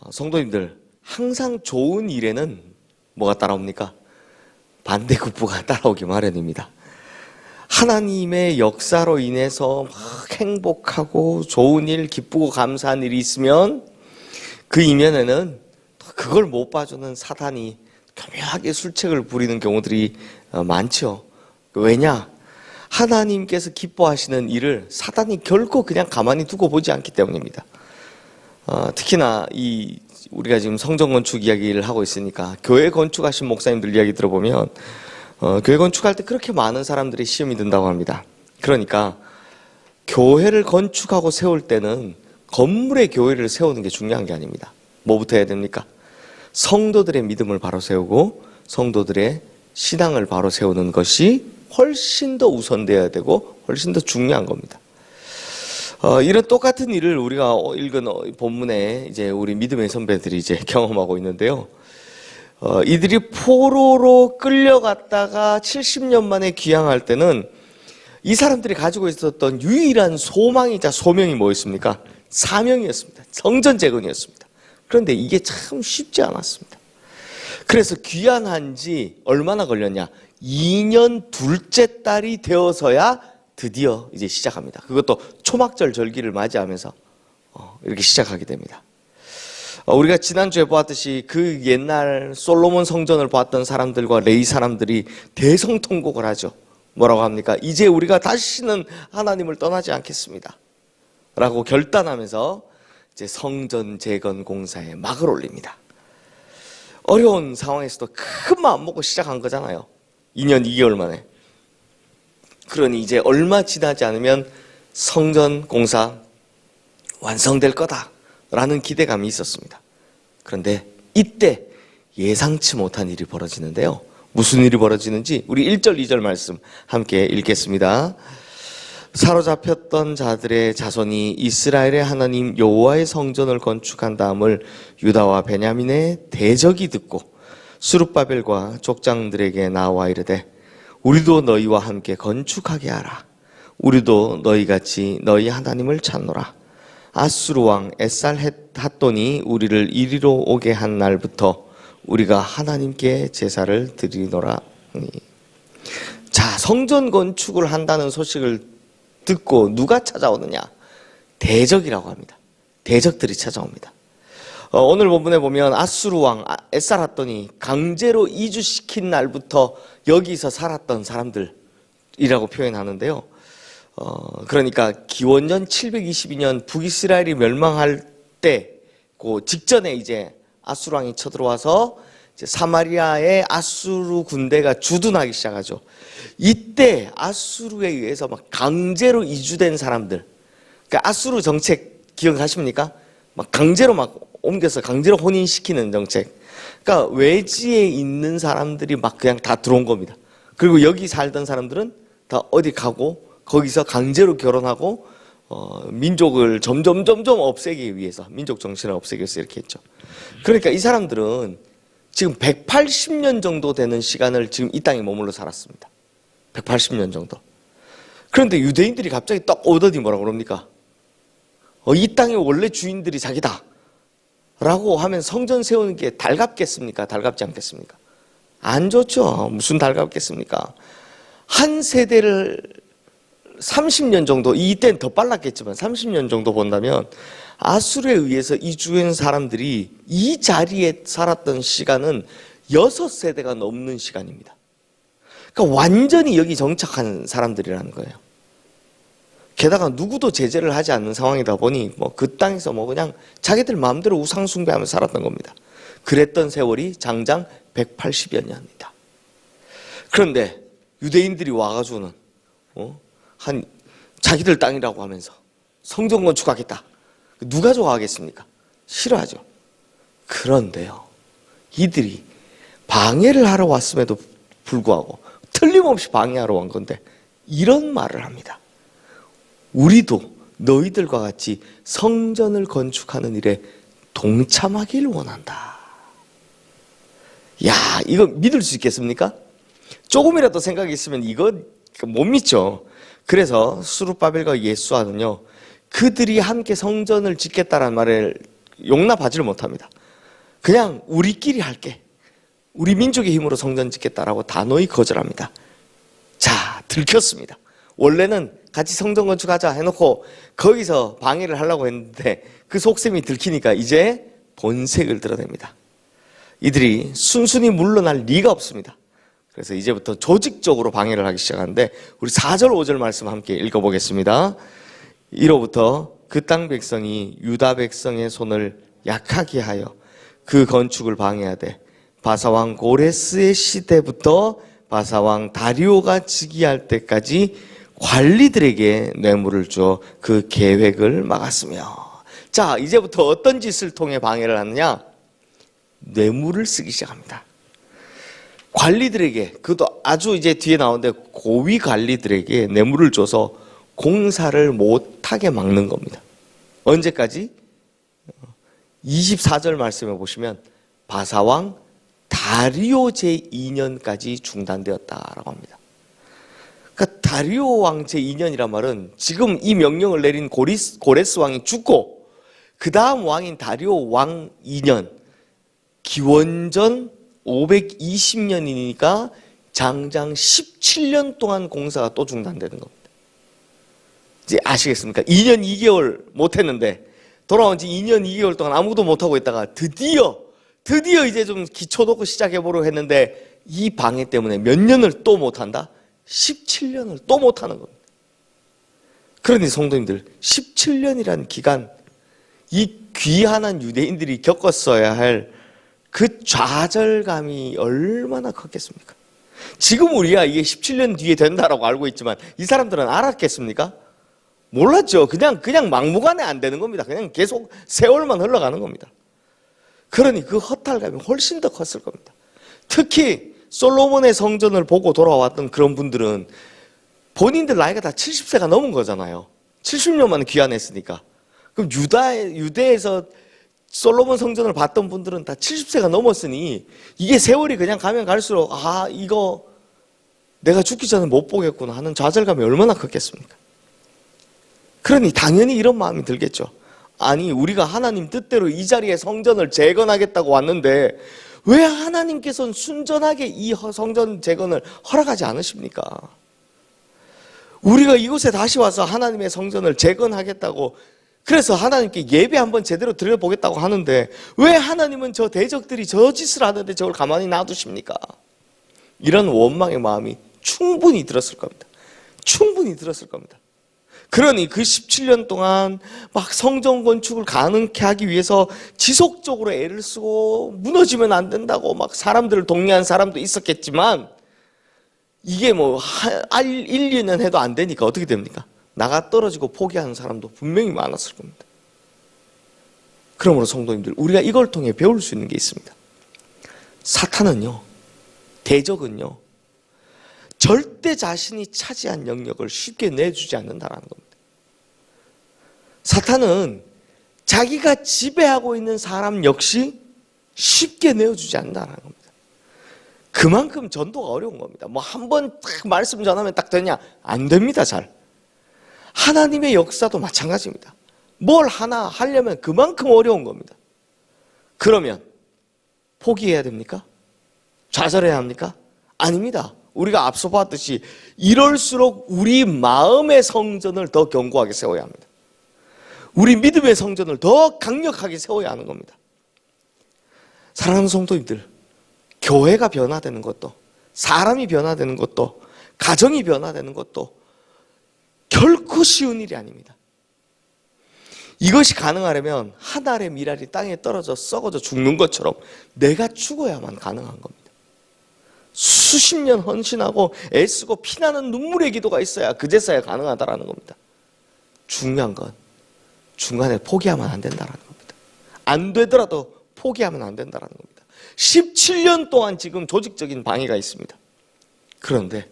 성도님들, 항상 좋은 일에는 뭐가 따라옵니까? 반대급부가 따라오기 마련입니다. 하나님의 역사로 인해서 막 행복하고 좋은 일, 기쁘고 감사한 일이 있으면 그 이면에는 그걸 못 봐주는 사단이 교묘하게 술책을 부리는 경우들이 많죠. 왜냐? 하나님께서 기뻐하시는 일을 사단이 결코 그냥 가만히 두고 보지 않기 때문입니다. 특히나 우리가 지금 성전 건축 이야기를 하고 있으니까 교회 건축하신 목사님들 이야기 들어보면 교회 건축할 때 그렇게 많은 사람들이 시험이 든다고 합니다. 그러니까 교회를 건축하고 세울 때는 건물의 교회를 세우는 게 중요한 게 아닙니다. 뭐부터 해야 됩니까? 성도들의 믿음을 바로 세우고 성도들의 신앙을 바로 세우는 것이 훨씬 더 우선되어야 되고 훨씬 더 중요한 겁니다. 이런 똑같은 일을 우리가 읽은 본문에 이제 우리 믿음의 선배들이 이제 경험하고 있는데요. 이들이 포로로 끌려갔다가 70년 만에 귀향할 때는 이 사람들이 가지고 있었던 유일한 소망이자 소명이 뭐였습니까? 사명이었습니다. 성전 재건이었습니다. 그런데 이게 참 쉽지 않았습니다. 그래서 귀환한 지 얼마나 걸렸냐? 2년 둘째 달이 되어서야 드디어 이제 시작합니다. 그것도 초막절 절기를 맞이하면서 이렇게 시작하게 됩니다. 우리가 지난주에 보았듯이 그 옛날 솔로몬 성전을 보았던 사람들과 레위 사람들이 대성통곡을 하죠. 뭐라고 합니까? 이제 우리가 다시는 하나님을 떠나지 않겠습니다 라고 결단하면서 이제 성전 재건 공사에 막을 올립니다. 어려운 상황에서도 큰 마음 먹고 시작한 거잖아요. 2년 2개월 만에. 그러니 이제 얼마 지나지 않으면 성전 공사 완성될 거다라는 기대감이 있었습니다. 그런데 이때 예상치 못한 일이 벌어지는데요. 무슨 일이 벌어지는지 우리 1절 2절 말씀 함께 읽겠습니다. 사로잡혔던 자들의 자손이 이스라엘의 하나님 여호와의 성전을 건축한 다음을 유다와 베냐민의 대적이 듣고 스룹바벨과 족장들에게 나와 이르되 우리도 너희와 함께 건축하게 하라. 우리도 너희같이 너희 하나님을 찾노라. 아수르 왕 에살핫돈이 우리를 이리로 오게 한 날부터 우리가 하나님께 제사를 드리노라. 자, 성전 건축을 한다는 소식을 듣고 누가 찾아오느냐? 대적이라고 합니다. 대적들이 찾아옵니다. 오늘 본문에 보면 아수르 왕 에살핫돈이 강제로 이주시킨 날부터 여기서 살았던 사람들이라고 표현하는데요. 그러니까 기원전 722년 북이스라엘이 멸망할 때 그 직전에 이제 아수르 왕이 쳐들어와서 이제 사마리아의 아수르 군대가 주둔하기 시작하죠. 이때 아수르에 의해서 막 강제로 이주된 사람들, 그러니까 아수르 정책 기억하십니까? 막 강제로 막 옮겨서 강제로 혼인시키는 정책. 그러니까 외지에 있는 사람들이 막 그냥 다 들어온 겁니다. 그리고 여기 살던 사람들은 다 어디 가고 거기서 강제로 결혼하고 민족을 점점 없애기 위해서, 민족 정신을 없애기 위해서 이렇게 했죠. 그러니까 이 사람들은 지금 180년 정도 되는 시간을 지금 이 땅에 머물러 살았습니다. 180년 정도. 그런데 유대인들이 갑자기 딱 오더니 뭐라고 그럽니까? 이 땅의 원래 주인들이 자기다 라고 하면 성전 세우는 게 달갑겠습니까? 달갑지 않겠습니까? 안 좋죠. 무슨 달갑겠습니까? 한 세대를 30년 정도, 이때는 더 빨랐겠지만 30년 정도 본다면 아수르에 의해서 이주한 사람들이 이 자리에 살았던 시간은 6세대가 넘는 시간입니다. 그러니까 완전히 여기 정착한 사람들이라는 거예요. 게다가 누구도 제재를 하지 않는 상황이다 보니 그 땅에서 그냥 자기들 마음대로 우상숭배하면서 살았던 겁니다. 그랬던 세월이 장장 180여 년입니다. 그런데 유대인들이 와가지고는 한 자기들 땅이라고 하면서 성전 건축하겠다. 누가 좋아하겠습니까? 싫어하죠. 그런데요, 이들이 방해를 하러 왔음에도 불구하고 틀림없이 방해하러 온 건데 이런 말을 합니다. 우리도 너희들과 같이 성전을 건축하는 일에 동참하길 원한다. 야, 이거 믿을 수 있겠습니까? 조금이라도 생각이 있으면 이거 못 믿죠. 그래서 스룹바벨과 예수아는요, 그들이 함께 성전을 짓겠다는 말을 용납하지를 못합니다. 그냥 우리끼리 할게. 우리 민족의 힘으로 성전 짓겠다라고 단호히 거절합니다. 자, 들켰습니다. 원래는 같이 성전 건축하자 해놓고 거기서 방해를 하려고 했는데 그 속셈이 들키니까 이제 본색을 드러냅니다. 이들이 순순히 물러날 리가 없습니다. 그래서 이제부터 조직적으로 방해를 하기 시작하는데 우리 4절 5절 말씀 함께 읽어보겠습니다. 이로부터 그 땅 백성이 유다 백성의 손을 약하게 하여 그 건축을 방해하되 바사왕 고레스의 시대부터 바사왕 다리오가 즉위할 때까지 관리들에게 뇌물을 주어 그 계획을 막았으며. 자, 이제부터 어떤 짓을 통해 방해를 하느냐? 뇌물을 쓰기 시작합니다. 관리들에게, 그것도 아주 이제 뒤에 나오는데 고위 관리들에게 뇌물을 줘서 공사를 못하게 막는 겁니다. 언제까지? 24절 말씀해 보시면 바사왕 다리오 제2년까지 중단되었다라고 합니다. 그러니까 다리오 왕 제2년이란 말은 지금 이 명령을 내린 고레스 왕이 죽고 그 다음 왕인 다리오 왕 2년, 기원전 520년이니까 장장 17년 동안 공사가 또 중단되는 겁니다. 이제 아시겠습니까? 2년 2개월 못했는데 돌아온 지 2년 2개월 동안 아무것도 못하고 있다가 드디어 이제 좀 기초 놓고 시작해보려고 했는데 이 방해 때문에 몇 년을 또 못한다? 17년을 또 못하는 겁니다. 그러니 성도님들, 17년이라는 기간, 이 귀한한 유대인들이 겪었어야 할 그 좌절감이 얼마나 컸겠습니까? 지금 우리가 이게 17년 뒤에 된다라고 알고 있지만 이 사람들은 알았겠습니까? 몰랐죠. 그냥 막무가내 안 되는 겁니다. 그냥 계속 세월만 흘러가는 겁니다. 그러니 그 허탈감이 훨씬 더 컸을 겁니다. 특히 솔로몬의 성전을 보고 돌아왔던 그런 분들은 본인들 나이가 다 70세가 넘은 거잖아요. 70년 만에 귀환했으니까. 그럼 유대에서 솔로몬 성전을 봤던 분들은 다 70세가 넘었으니 이게 세월이 그냥 가면 갈수록 이거 내가 죽기 전에 못 보겠구나 하는 좌절감이 얼마나 컸겠습니까? 그러니 당연히 이런 마음이 들겠죠. 아니, 우리가 하나님 뜻대로 이 자리에 성전을 재건하겠다고 왔는데 왜 하나님께서는 순전하게 이 성전 재건을 허락하지 않으십니까? 우리가 이곳에 다시 와서 하나님의 성전을 재건하겠다고, 그래서 하나님께 예배 한번 제대로 드려보겠다고 하는데 왜 하나님은 저 대적들이 저 짓을 하는데 저걸 가만히 놔두십니까? 이런 원망의 마음이 충분히 들었을 겁니다. 충분히 들었을 겁니다. 그러니 그 17년 동안 막 성전 건축을 가능케 하기 위해서 지속적으로 애를 쓰고 무너지면 안 된다고 막 사람들을 독려한 사람도 있었겠지만 이게 뭐 1, 2년 해도 안 되니까 어떻게 됩니까? 나가 떨어지고 포기하는 사람도 분명히 많았을 겁니다. 그러므로 성도님들, 우리가 이걸 통해 배울 수 있는 게 있습니다. 사탄은요, 대적은요, 절대 자신이 차지한 영역을 쉽게 내주지 않는다는 겁니다. 사탄은 자기가 지배하고 있는 사람 역시 쉽게 내어주지 않는다는 겁니다. 그만큼 전도가 어려운 겁니다. 뭐 한 번 딱 말씀 전하면 딱 되냐? 안 됩니다, 잘. 하나님의 역사도 마찬가지입니다. 뭘 하나 하려면 그만큼 어려운 겁니다. 그러면 포기해야 됩니까? 좌절해야 합니까? 아닙니다. 우리가 앞서 봤듯이 이럴수록 우리 마음의 성전을 더 견고하게 세워야 합니다. 우리 믿음의 성전을 더 강력하게 세워야 하는 겁니다. 사랑하는 성도님들, 교회가 변화되는 것도, 사람이 변화되는 것도, 가정이 변화되는 것도 결코 쉬운 일이 아닙니다. 이것이 가능하려면 한 알의 밀알이 땅에 떨어져 썩어져 죽는 것처럼 내가 죽어야만 가능한 겁니다. 수십 년 헌신하고 애쓰고 피나는 눈물의 기도가 있어야 그제서야 가능하다라는 겁니다. 중요한 건 중간에 포기하면 안 된다라는 겁니다. 안 되더라도 포기하면 안 된다라는 겁니다. 17년 동안 지금 조직적인 방해가 있습니다. 그런데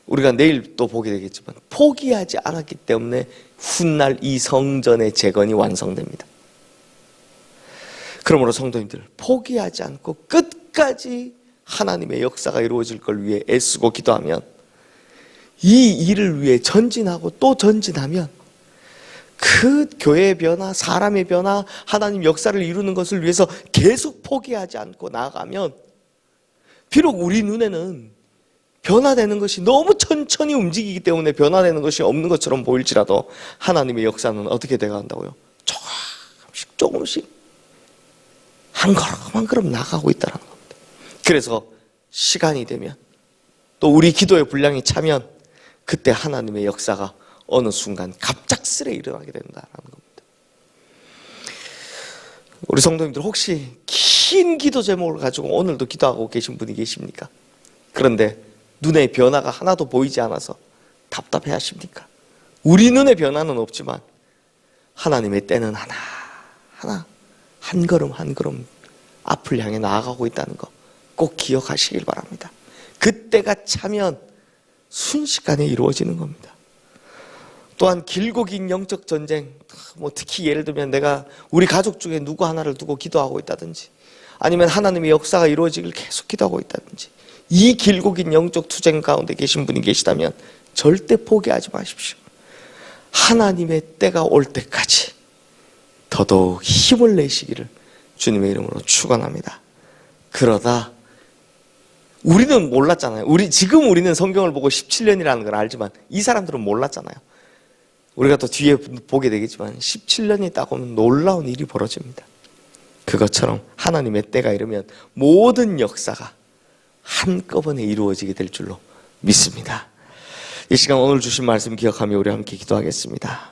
우리가 내일 또 보게 되겠지만 포기하지 않았기 때문에 훗날 이 성전의 재건이 완성됩니다. 그러므로 성도님들, 포기하지 않고 끝까지 하나님의 역사가 이루어질 걸 위해 애쓰고 기도하면, 이 일을 위해 전진하고 또 전진하면 그 교회의 변화, 사람의 변화, 하나님 역사를 이루는 것을 위해서 계속 포기하지 않고 나아가면 비록 우리 눈에는 변화되는 것이 너무 천천히 움직이기 때문에 변화되는 것이 없는 것처럼 보일지라도 하나님의 역사는 어떻게 돼간다고요? 조금씩 한 걸음 한 걸음 나가고 있다는 겁니다. 그래서 시간이 되면 또 우리 기도의 분량이 차면 그때 하나님의 역사가 어느 순간 갑작스레 일어나게 된다는 겁니다. 우리 성도님들 혹시 긴 기도 제목을 가지고 오늘도 기도하고 계신 분이 계십니까? 그런데 눈에 변화가 하나도 보이지 않아서 답답해 하십니까? 우리 눈에 변화는 없지만 하나님의 때는 하나 한 걸음 한 걸음 앞을 향해 나아가고 있다는 거 꼭 기억하시길 바랍니다. 그때가 차면 순식간에 이루어지는 겁니다. 또한 길고 긴 영적 전쟁, 특히 예를 들면 내가 우리 가족 중에 누구 하나를 두고 기도하고 있다든지 아니면 하나님의 역사가 이루어지길 계속 기도하고 있다든지 이 길고 긴 영적 투쟁 가운데 계신 분이 계시다면 절대 포기하지 마십시오. 하나님의 때가 올 때까지 더더욱 힘을 내시기를 주님의 이름으로 축원합니다. 그러다 우리는 몰랐잖아요. 지금 우리는 성경을 보고 17년이라는 걸 알지만 이 사람들은 몰랐잖아요. 우리가 또 뒤에 보게 되겠지만 17년이 있다고 하면 놀라운 일이 벌어집니다. 그것처럼 하나님의 때가 이르면 모든 역사가 한꺼번에 이루어지게 될 줄로 믿습니다. 이 시간 오늘 주신 말씀 기억하며 우리 함께 기도하겠습니다.